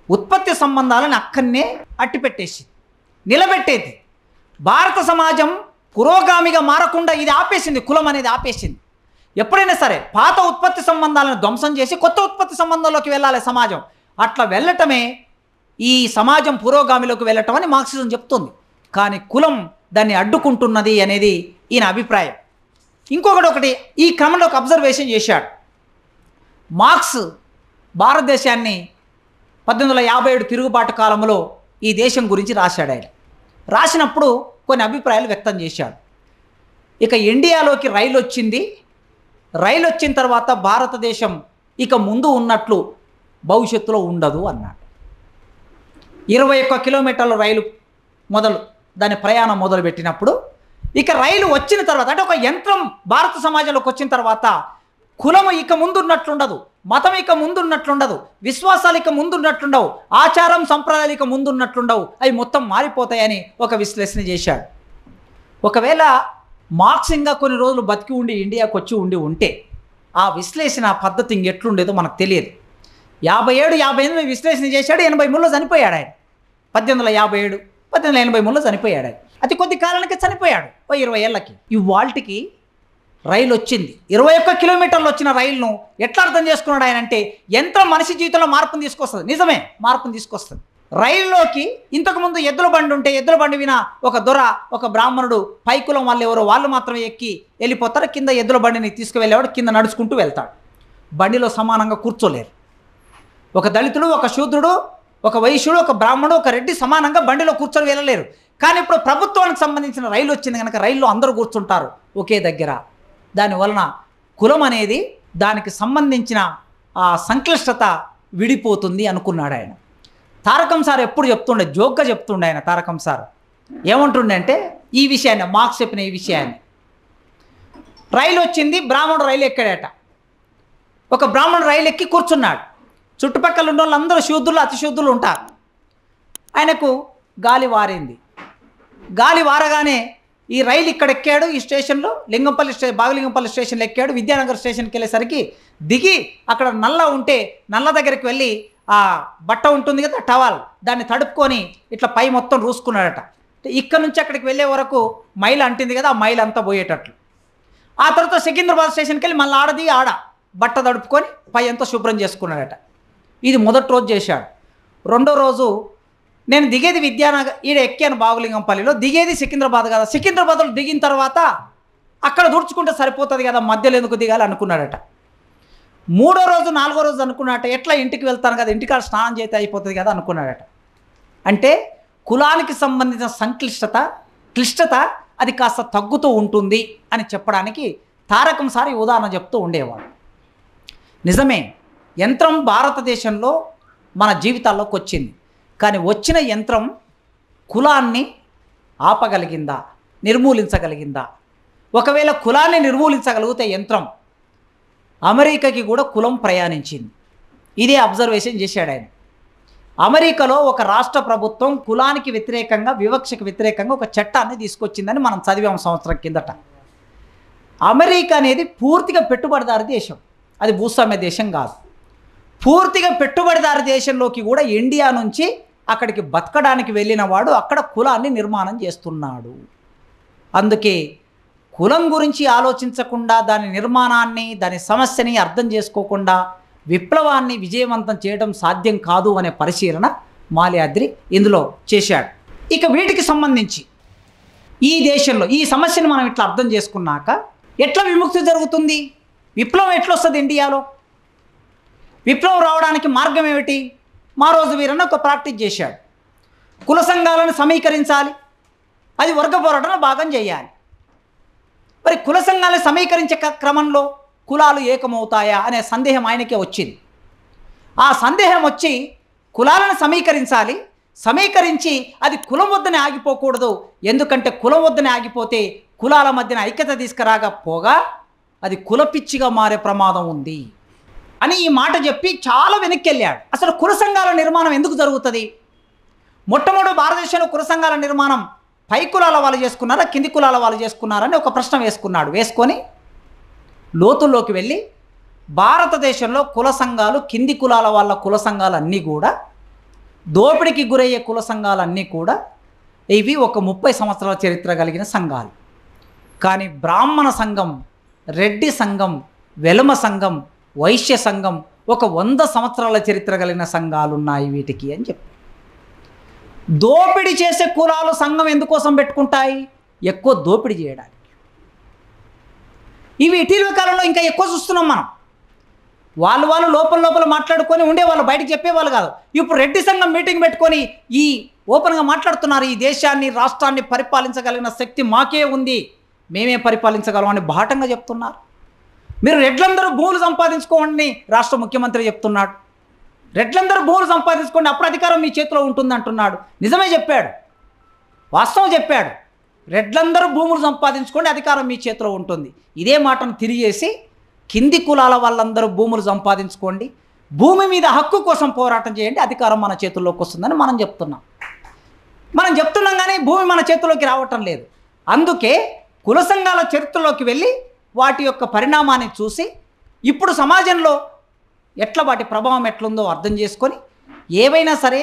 ఉత్పత్తి సంబంధాలను అక్కడనే అట్టిపెట్టేసి నిలబెట్టేది. భారత సమాజం పురోగామిగా మారకుండా ఇది ఆపేసింది, కులం అనేది ఆపేసింది. ఎప్పుడైనా సరే పాత ఉత్పత్తి సంబంధాలను ధ్వంసం చేసి కొత్త ఉత్పత్తి సంబంధంలోకి వెళ్ళాలి సమాజం. అట్లా వెళ్ళటమే ఈ సమాజం పురోగామిలోకి వెళ్ళటం అని మార్క్సిజం చెప్తుంది. కానీ కులం దాన్ని అడ్డుకుంటున్నది అనేది ఈయన అభిప్రాయం. ఒకటి ఈ క్రమంలో ఒక అబ్జర్వేషన్ చేశాడు. మార్క్స్ భారతదేశాన్ని 1857 తిరుగుబాటు కాలంలో ఈ దేశం గురించి రాశాడు. ఆయన రాసినప్పుడు కొన్ని అభిప్రాయాలు వ్యక్తం చేశాడు. ఇక ఇండియాలోకి రైలు వచ్చింది, రైలు వచ్చిన తర్వాత భారతదేశం ఇక ముందు ఉన్నట్లు భవిష్యత్తులో ఉండదు అన్నాడు. 21 కిలోమీటర్ల రైలు దాని ప్రయాణం మొదలుపెట్టినప్పుడు ఇక రైలు వచ్చిన తర్వాత అంటే ఒక యంత్రం భారత సమాజంలోకి వచ్చిన తర్వాత కులము ఇక ముందున్నట్లుండదు, మతం ఇక ముందున్నట్లుండదు, విశ్వాసాలు ఇక ముందున్నట్లుండవు, ఆచారం సంప్రదాయాలు ఇక ముందున్నట్లుండవు, అవి మొత్తం మారిపోతాయని ఒక విశ్లేషణ చేశాడు. ఒకవేళ మార్క్స్ ఇంకా కొన్ని రోజులు బతికి ఉండి ఇండియాకు వచ్చి ఉంటే ఆ విశ్లేషణ పద్ధతి ఇంకెట్లుండేదో మనకు తెలియదు. 57-58 విశ్లేషణ చేశాడు, 83లో చనిపోయాడు ఆయన. 1857 1883లో చనిపోయాడు ఆయన. అతి కొద్ది కాలానికి చనిపోయాడు, 20 ఏళ్ళకి. ఇవాళకి రైలు వచ్చింది, 21 కిలోమీటర్లు వచ్చిన రైలును ఎట్లా అర్థం చేసుకున్నాడు ఆయన అంటే యంత్రం మనిషి జీవితంలో మార్పును తీసుకొస్తుంది. నిజమే, మార్పును తీసుకొస్తుంది. రైల్లోకి ఇంతకుముందు ఎద్దుల బండి ఉంటే ఎద్దుల బండి విన ఒక దొర, ఒక బ్రాహ్మణుడు, పైకులం వాళ్ళు ఎవరో వాళ్ళు మాత్రమే ఎక్కి వెళ్ళిపోతారు. కింద ఎద్దుల బండిని తీసుకువెళ్ళేవాడు కింద నడుచుకుంటూ వెళ్తాడు. బండిలో సమానంగా కూర్చోలేరు. ఒక దళితుడు, ఒక శూద్రుడు, ఒక వైశ్యుడు, ఒక బ్రాహ్మణుడు, ఒక రెడ్డి సమానంగా బండిలో కూర్చొని వెళ్ళలేరు. కానీ ఇప్పుడు ప్రభుత్వానికి సంబంధించిన రైలు వచ్చింది కనుక రైల్లో అందరూ కూర్చుంటారు ఒకే దగ్గర. దానివలన కులం అనేది దానికి సంబంధించిన ఆ సంక్లిష్టత విడిపోతుంది అనుకున్నాడు ఆయన. తారకం సార్ ఎప్పుడు చెప్తుండే, జోక్గా చెప్తుండే ఆయన. తారకం సార్ ఏమంటుండే అంటే ఈ విషయాన్ని, మార్క్స్ చెప్పిన ఈ విషయాన్ని, రైలు వచ్చింది, బ్రాహ్మణుడు రైలు ఎక్కాడట. ఒక బ్రాహ్మణుడు రైలు ఎక్కి కూర్చున్నాడు. చుట్టుపక్కల ఉన్న వాళ్ళందరూ శూద్రులు, అతిశూద్రులు ఉంటారు. ఆయనకు గాలి వారింది. గాలి వారగానే ఈ రైలు ఇక్కడ ఎక్కాడు. ఈ స్టేషన్లో బాగలింగంపల్లి స్టేషన్లో ఎక్కాడు. విద్యానగర్ స్టేషన్కి వెళ్ళేసరికి దిగి అక్కడ నల్ల ఉంటే నల్ల దగ్గరికి వెళ్ళి ఆ బట్ట ఉంటుంది కదా, టవాల్, దాన్ని తడుపుకొని ఇట్లా పై మొత్తం రూసుకున్నాడట. ఇక్కడ నుంచి అక్కడికి వెళ్ళే వరకు మైల్ అంటింది కదా, ఆ మైల్ అంతా పోయేటట్లు. ఆ తర్వాత సికింద్రాబాద్ స్టేషన్కి వెళ్ళి మళ్ళీ బట్ట తడుపుకొని పై అంతా శుభ్రం చేసుకున్నాడట. ఇది మొదటి రోజు చేశాడు. రెండో రోజు నేను దిగేది విద్యానగర్, ఈడ ఎక్కాను బాగులింగంపల్లిలో, దిగేది సికింద్రాబాద్ కదా, సికింద్రాబాద్లో దిగిన తర్వాత అక్కడ దూడ్చుకుంటే సరిపోతుంది కదా, మధ్యలో ఎందుకు దిగాలి అనుకున్నాడట. మూడో రోజు, నాలుగో రోజు అనుకున్నాడట, ఎట్లా ఇంటికి వెళ్తాను కదా, ఇంటికాడ స్నానం చేస్తే అయిపోతుంది కదా అనుకున్నాడట. అంటే కులానికి సంబంధించిన క్లిష్టత అది కాస్త తగ్గుతూ ఉంటుంది అని చెప్పడానికి తారకం సార్ ఈ ఉదాహరణ చెప్తూ ఉండేవాడు. నిజమే, యంత్రం భారతదేశంలో మన జీవితాల్లోకి వచ్చింది. కానీ వచ్చిన యంత్రం కులాన్ని ఆపగలిగిందా, నిర్మూలించగలిగిందా? ఒకవేళ కులాన్ని నిర్మూలించగలిగితే యంత్రం, అమెరికాకి కూడా కులం ప్రయాణించింది. ఇదే అబ్జర్వేషన్ చేశాడు ఆయన. అమెరికాలో ఒక రాష్ట్ర ప్రభుత్వం కులానికి వ్యతిరేకంగా, వివక్షకు వ్యతిరేకంగా ఒక చట్టాన్ని తీసుకొచ్చిందని మనం చదివాం సంవత్సరం కిందట. అమెరికా అనేది పూర్తిగా పెట్టుబడిదారు దేశం, అది భూస్వామ్య దేశం కాదు. పూర్తిగా పెట్టుబడిదారు దేశంలోకి కూడా ఇండియా నుంచి అక్కడికి బతకడానికి వెళ్ళిన వాడు అక్కడ కులాన్ని నిర్మాణం చేస్తున్నాడు. అందుకే కులం గురించి ఆలోచించకుండా, దాని నిర్మాణాన్ని, దాని సమస్యని అర్థం చేసుకోకుండా విప్లవాన్ని విజయవంతం చేయడం సాధ్యం కాదు అనే పరిశీలన మాల్యాద్రి ఇందులో చేశాడు. ఇక వీటికి సంబంధించి ఈ దేశంలో ఈ సమస్యను మనం ఇట్లా అర్థం చేసుకున్నాక ఎట్లా విముక్తి జరుగుతుంది, విప్లవం ఎట్లొస్తుంది ఇండియాలో? విప్లవం రావడానికి మార్గం ఏమిటి? మారోజు వీరన్న ఒక ప్రాక్టీస్ చేశాడు. కుల సంఘాలను సమీకరించాలి, అది వర్గ పోరాటంలో భాగం చేయాలి. మరి కుల సంఘాలను సమీకరించే క్రమంలో కులాలు ఏకమవుతాయా అనే సందేహం ఆయనకే వచ్చింది. ఆ సందేహం వచ్చి కులాలను సమీకరించాలి, సమీకరించి అది కులం వద్దనే ఆగిపోకూడదు. ఎందుకంటే కులం వద్దనే ఆగిపోతే కులాల మధ్యన ఐక్యత తీసుకురాకపోగా అది కులపిచ్చిగా మారే ప్రమాదం ఉంది అని ఈ మాట చెప్పి చాలా వెనక్కి వెళ్ళాడు. అసలు కుల సంఘాల నిర్మాణం ఎందుకు జరుగుతుంది? మొట్టమొదటి భారతదేశంలో కుల సంఘాల నిర్మాణం పై కులాల వాళ్ళు చేసుకున్నారా, కింది కులాల వాళ్ళు చేసుకున్నారా అని ఒక ప్రశ్న వేసుకున్నాడు. వేసుకొని లోతుల్లోకి వెళ్ళి భారతదేశంలో కుల సంఘాలు, కింది కులాల వాళ్ళ కుల సంఘాలన్నీ కూడా, దోపిడికి గురయ్యే కుల సంఘాలన్నీ కూడా ఇవి ఒక 30 సంవత్సరాల చరిత్ర కలిగిన సంఘాలు. కానీ బ్రాహ్మణ సంఘం, రెడ్డి సంఘం, వెలమ సంఘం, వైశ్య సంఘం ఒక 100 సంవత్సరాల చరిత్ర కలిగిన సంఘాలు ఉన్నాయి వీటికి అని చెప్పి. దోపిడీ చేసే కులాలు సంఘం ఎందుకోసం పెట్టుకుంటాయి? ఎక్కువ దోపిడీ చేయడానికి. ఇవి ఇటీవల కాలంలో ఇంకా ఎక్కువ చూస్తున్నాం మనం. వాళ్ళు లోపల మాట్లాడుకొని ఉండేవాళ్ళు, బయటకు చెప్పేవాళ్ళు కాదు. ఇప్పుడు రెడ్డి సంఘం మీటింగ్ పెట్టుకొని ఈ ఓపెన్గా మాట్లాడుతున్నారు. ఈ దేశాన్ని, రాష్ట్రాన్ని పరిపాలించగలిగిన శక్తి మాకే ఉంది, మేమే పరిపాలించగలం అని బాటంగా చెప్తున్నారు. మీరు రెడ్లందరూ భూములు సంపాదించుకోండి రాష్ట్ర ముఖ్యమంత్రి చెప్తున్నాడు. రెడ్లందరూ భూములు సంపాదించుకోండి, అప్పుడు అధికారం మీ చేతిలో ఉంటుంది అంటున్నాడు. నిజమే చెప్పాడు. వాస్తవం చెప్పాడు. రెడ్లందరూ భూములు సంపాదించుకోండి, అధికారం మీ చేతిలో ఉంటుంది. ఇదే మాటను తిరిగేసి కింది కులాల వాళ్ళందరూ భూములు సంపాదించుకోండి, భూమి మీద హక్కు కోసం పోరాటం చేయండి, అధికారం మన చేతుల్లోకి వస్తుందని మనం చెప్తున్నాం కానీ భూమి మన చేతుల్లోకి రావటం లేదు. అందుకే కుల సంఘాల చరిత్రలోకి వెళ్ళి వాటి యొక్క పరిణామాన్ని చూసి ఇప్పుడు సమాజంలో వాటి ప్రభావం ఎట్లుందో అర్థం చేసుకొని ఏవైనా సరే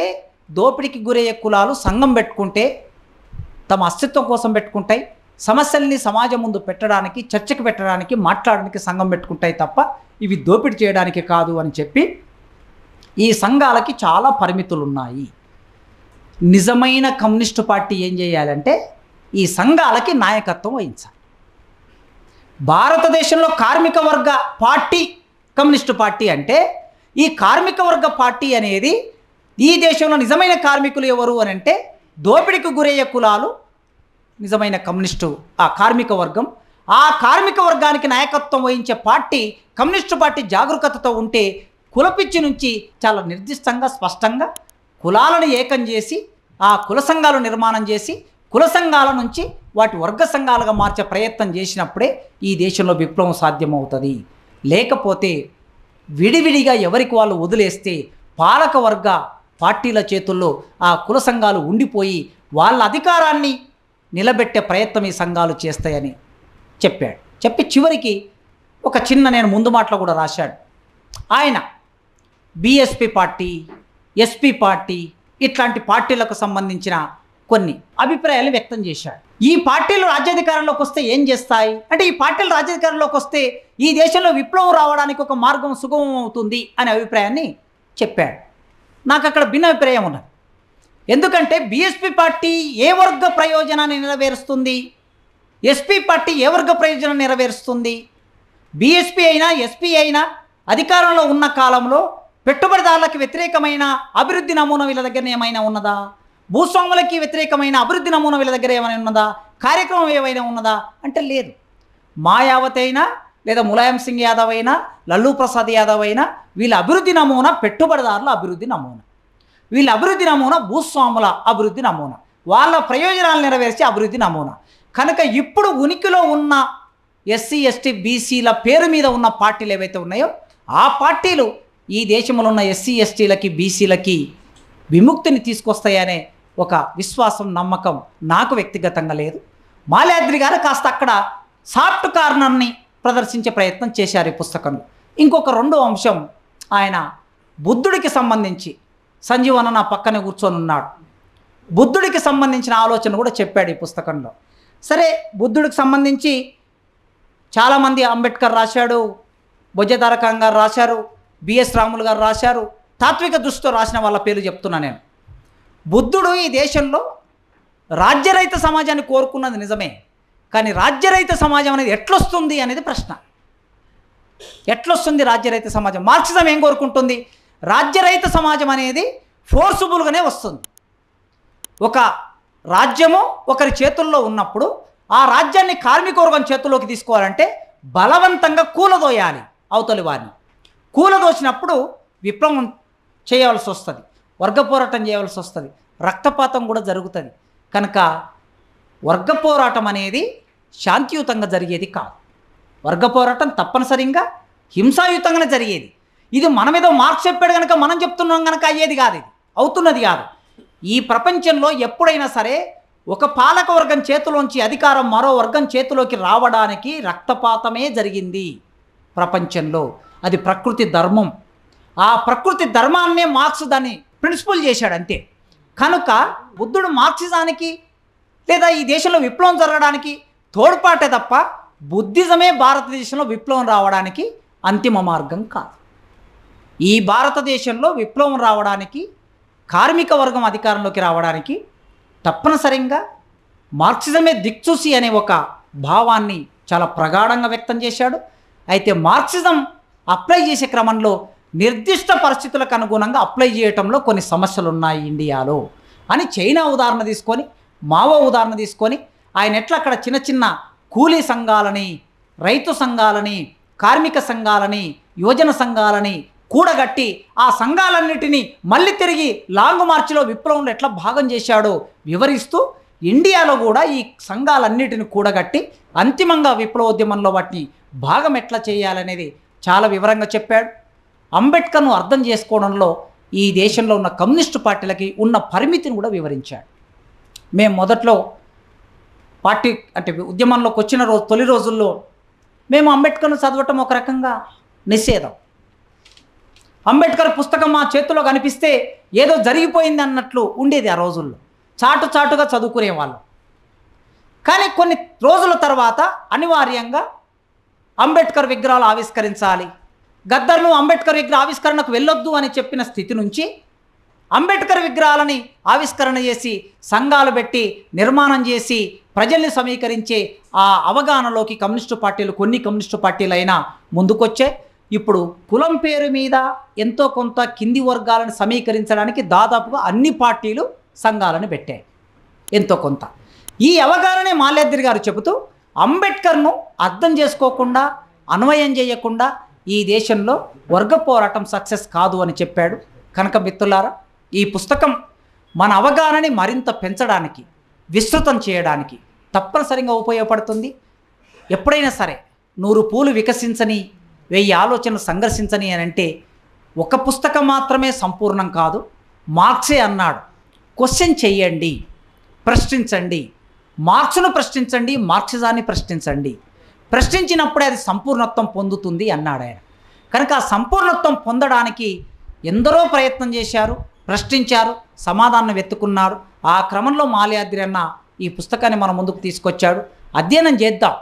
దోపిడీకి గురయ్యే కులాలు సంఘం పెట్టుకుంటే తమ అస్తిత్వం కోసం పెట్టుకుంటాయి, సమస్యల్ని సమాజం ముందు పెట్టడానికి, చర్చకు పెట్టడానికి, మాట్లాడడానికి సంఘం పెట్టుకుంటాయి తప్ప ఇవి దోపిడీ చేయడానికి కాదు అని చెప్పి ఈ సంఘాలకి చాలా పరిమితులు ఉన్నాయి. నిజమైన కమ్యూనిస్టు పార్టీ ఏం చేయాలంటే ఈ సంఘాలకి నాయకత్వం వహించాలి. భారతదేశంలో కార్మిక వర్గ పార్టీ కమ్యూనిస్టు పార్టీ అంటే ఈ కార్మిక వర్గ పార్టీ అనేది ఈ దేశంలో నిజమైన కార్మికులు ఎవరు అని అంటే దోపిడీకి గురయ్యే కులాలు నిజమైన కమ్యూనిస్టు ఆ కార్మిక వర్గం. ఆ కార్మిక వర్గానికి నాయకత్వం వహించే పార్టీ కమ్యూనిస్టు పార్టీ జాగరూకతతో ఉంటే కులపిచ్చి నుంచి చాలా నిర్దిష్టంగా స్పష్టంగా కులాలను ఏకం చేసి ఆ కుల సంఘాలు నిర్మాణం చేసి కుల సంఘాల నుంచి వాటి వర్గ సంఘాలుగా మార్చే ప్రయత్నం చేసినప్పుడే ఈ దేశంలో విప్లవం సాధ్యమవుతుంది. లేకపోతే విడివిడిగా ఎవరికి వాళ్ళు వదిలేస్తే పాలక వర్గ పార్టీల చేతుల్లో ఆ కుల సంఘాలు ఉండిపోయి వాళ్ళ అధికారాన్ని నిలబెట్టే ప్రయత్నం ఈ సంఘాలు చేస్తాయని చెప్పి చివరికి ఒక చిన్న నేను ముందు మాటలో కూడా రాశాడు. ఆయన బీఎస్పీ పార్టీ, ఎస్పీ పార్టీ ఇట్లాంటి పార్టీలకు సంబంధించిన కొన్ని అభిప్రాయాలు వ్యక్తం చేశాడు. ఈ పార్టీలు రాజ్యాధికారంలోకి వస్తే ఏం చేస్తాయి అంటే ఈ పార్టీలు రాజ్యాధికారంలోకి వస్తే ఈ దేశంలో విప్లవం రావడానికి ఒక మార్గం సుగమం అవుతుంది అనే అభిప్రాయాన్ని చెప్పాడు. నాకు అక్కడ భిన్న అభిప్రాయం ఉన్నది. ఎందుకంటే బీఎస్పీ పార్టీ ఏ వర్గ ప్రయోజనాన్ని నెరవేరుస్తుంది, ఎస్పీ పార్టీ ఏ వర్గ ప్రయోజనాన్ని నెరవేరుస్తుంది. బీఎస్పీ అయినా ఎస్పీ అయినా అధికారంలో ఉన్న కాలంలో పెట్టుబడిదారులకు వ్యతిరేకమైన అభివృద్ధి నమూనా వీళ్ళ దగ్గర ఏమైనా ఉన్నదా, భూస్వాములకి వ్యతిరేకమైన అభివృద్ధి నమూనా వీళ్ళ దగ్గర ఏమైనా ఉన్నదా, కార్యక్రమం ఏమైనా ఉన్నదా అంటే లేదు. మాయావతి అయినా లేదా ములాయం సింగ్ యాదవ్ అయినా లల్లూ ప్రసాద్ యాదవ్ అయినా వీళ్ళ అభివృద్ధి నమూనా పెట్టుబడిదారుల అభివృద్ధి నమూనా, వీళ్ళ అభివృద్ధి నమూనా భూస్వాముల అభివృద్ధి నమూనా, వాళ్ళ ప్రయోజనాలు నెరవేర్చే అభివృద్ధి నమూనా. కనుక ఇప్పుడు ఉనికిలో ఉన్న ఎస్సీ ఎస్టీ బీసీల పేరు మీద ఉన్న పార్టీలు ఏవైతే ఉన్నాయో ఆ పార్టీలు ఈ దేశంలో ఉన్న ఎస్సీ ఎస్టీలకి బీసీలకి విముక్తిని తీసుకొస్తాయనే ఒక విశ్వాసం నమ్మకం నాకు వ్యక్తిగతంగా లేదు. మాల్యాద్రి గారు కాస్త అక్కడ సాఫ్ట్ కార్నర్ని ప్రదర్శించే ప్రయత్నం చేశారు ఈ పుస్తకంలో. ఇంకొక రెండో అంశం, ఆయన బుద్ధుడికి సంబంధించి సంజీవన నా పక్కనే కూర్చొని ఉన్నాడు, బుద్ధుడికి సంబంధించిన ఆలోచన కూడా చెప్పాడు ఈ పుస్తకంలో. సరే, బుద్ధుడికి సంబంధించి చాలామంది అంబేద్కర్ రాశాడు, బొజ్జతారకం గారు రాశారు, బిఎస్ రాములు గారు రాశారు, తాత్విక దృష్టితో రాసిన వాళ్ళ పేర్లు చెప్తున్నా నేను. బుద్ధుడు ఈ దేశంలో రాజ్యరహిత సమాజాన్ని కోరుకున్నది నిజమే, కానీ రాజ్యరహిత సమాజం అనేది ఎట్లొస్తుంది అనేది ప్రశ్న. ఎట్లొస్తుంది రాజ్యరహిత సమాజం? మార్క్సిజం ఏం కోరుకుంటుంది? రాజ్యరహిత సమాజం అనేది ఫోర్సుబుల్గానే వస్తుంది. ఒక రాజ్యము ఒకరి చేతుల్లో ఉన్నప్పుడు ఆ రాజ్యాన్ని కార్మిక వర్గం చేతుల్లోకి తీసుకోవాలంటే బలవంతంగా కూలదోయాలి అవతలి వారిని. కూలదోసినప్పుడు విప్లవం చేయవలసి వస్తుంది, వర్గ పోరాటం చేయవలసి వస్తుంది, రక్తపాతం కూడా జరుగుతుంది. కనుక వర్గ పోరాటం అనేది శాంతియుతంగా జరిగేది కాదు. వర్గ పోరాటం తప్పనిసరిగా హింసాయుతంగానే జరిగేది. ఇది మనమేదో మార్క్స్ చెప్పాడు కనుక మనం చెప్తున్నాం కనుక అయ్యేది కాదు, ఇది అవుతున్నది కాదు. ఈ ప్రపంచంలో ఎప్పుడైనా సరే ఒక పాలక వర్గం చేతిలోంచి అధికారం మరో వర్గం చేతిలోకి రావడానికి రక్తపాతమే జరిగింది ప్రపంచంలో. అది ప్రకృతి ధర్మం. ఆ ప్రకృతి ధర్మాన్నే మార్క్స్ దాన్ని ప్రిన్సిపల్ చేశాడు అంతే. కనుక బుద్ధుడు మార్క్సిజానికి లేదా ఈ దేశంలో విప్లవం జరగడానికి తోడ్పాటే తప్ప బుద్ధిజమే భారతదేశంలో విప్లవం రావడానికి అంతిమ మార్గం కాదు. ఈ భారతదేశంలో విప్లవం రావడానికి, కార్మిక వర్గం అధికారంలోకి రావడానికి తప్పనిసరిగా మార్క్సిజమే దిక్చూసి అనే ఒక భావాన్ని చాలా ప్రగాఢంగా వ్యక్తం చేశాడు. అయితే మార్క్సిజం అప్లై చేసే క్రమంలో నిర్దిష్ట పరిస్థితులకు అనుగుణంగా అప్లై చేయటంలో కొన్ని సమస్యలు ఉన్నాయి ఇండియాలో అని చైనా ఉదాహరణ తీసుకొని, మావో ఉదాహరణ తీసుకొని ఆయన ఎట్లా అక్కడ చిన్న చిన్న కూలీ సంఘాలని, రైతు సంఘాలని, కార్మిక సంఘాలని, యువజన సంఘాలని కూడగట్టి ఆ సంఘాలన్నిటినీ మళ్ళీ తిరిగి లాంగ్ మార్చిలో విప్లవంలో ఎట్లా భాగం చేశాడో వివరిస్తూ ఇండియాలో కూడా ఈ సంఘాలన్నిటిని కూడగట్టి అంతిమంగా విప్లవోద్యమంలో వాటిని భాగం ఎట్లా చేయాలనేది చాలా వివరంగా చెప్పాడు. అంబేద్కర్ను అర్థం చేసుకోవడంలో ఈ దేశంలో ఉన్న కమ్యూనిస్టు పార్టీలకి ఉన్న పరిమితిని కూడా వివరించాడు. మేము మొదట్లో పార్టీ అంటే ఉద్యమంలోకి వచ్చిన తొలి రోజుల్లో మేము అంబేద్కర్ను చదవటం ఒక రకంగా నిషేధం. అంబేద్కర్ పుస్తకం మా చేతిలో కనిపిస్తే ఏదో జరిగిపోయింది అన్నట్లు ఉండేది. ఆ రోజుల్లో చాటుగా చదువుకునేవాళ్ళం. కానీ కొన్ని రోజుల తర్వాత అనివార్యంగా అంబేద్కర్ విగ్రహాలు ఆవిష్కరించాలి, గద్దర్ను అంబేద్కర్ విగ్రహ ఆవిష్కరణకు వెళ్ళొద్దు అని చెప్పిన స్థితి నుంచి అంబేద్కర్ విగ్రహాలని ఆవిష్కరణ చేసి సంఘాలు పెట్టి నిర్మాణం చేసి ప్రజల్ని సమీకరించే ఆ అవగాహనలోకి కొన్ని కమ్యూనిస్టు పార్టీలైనా ముందుకొచ్చాయి. ఇప్పుడు కులం పేరు మీద ఎంతో కొంత కింది వర్గాలను సమీకరించడానికి దాదాపుగా అన్ని పార్టీలు సంఘాలను పెట్టాయి ఎంతో కొంత. ఈ అవగాహనే మాల్యాద్రి గారు చెబుతూ అంబేద్కర్ను అర్థం చేసుకోకుండా అన్వయం చేయకుండా ఈ దేశంలో వర్గ పోరాటం సక్సెస్ కాదు అని చెప్పాడు. కనుక మిత్రులారా, ఈ పుస్తకం మన అవగాహనని మరింత పెంచడానికి, విస్తృతం చేయడానికి తప్పనిసరిగా ఉపయోగపడుతుంది. ఎప్పుడైనా సరే 100 పూలు వికసించని 1000 ఆలోచనలు సంఘర్షించని అని అంటే ఒక పుస్తకం మాత్రమే సంపూర్ణం కాదు. మార్క్సే అన్నాడు, క్వశ్చన్ చెయ్యండి, ప్రశ్నించండి, మార్క్స్ను ప్రశ్నించండి, మార్క్సిజాన్ని ప్రశ్నించండి, ప్రశ్నించినప్పుడే అది సంపూర్ణత్వం పొందుతుంది అన్నాడు ఆయన. కనుక ఆ సంపూర్ణత్వం పొందడానికి ఎందరో ప్రయత్నం చేశారు, ప్రశ్నించారు, సమాధానం వెతుకున్నారు. ఆ క్రమంలో మాల్యాద్రి అన్న ఈ పుస్తకాన్ని మన ముందుకు తీసుకొచ్చాడు. అధ్యయనం చేద్దాం.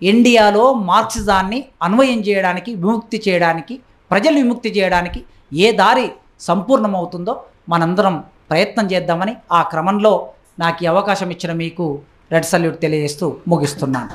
ఇండియాలో మార్క్సిజాన్ని అన్వయం చేయడానికి, విముక్తి చేయడానికి, ప్రజలు విముక్తి చేయడానికి ఏ దారి సంపూర్ణమవుతుందో మనందరం ప్రయత్నం చేద్దామని ఆ క్రమంలో నాకు ఈ అవకాశం ఇచ్చిన మీకు రెడ్ సల్యూట్ తెలియజేస్తూ ముగిస్తున్నాను.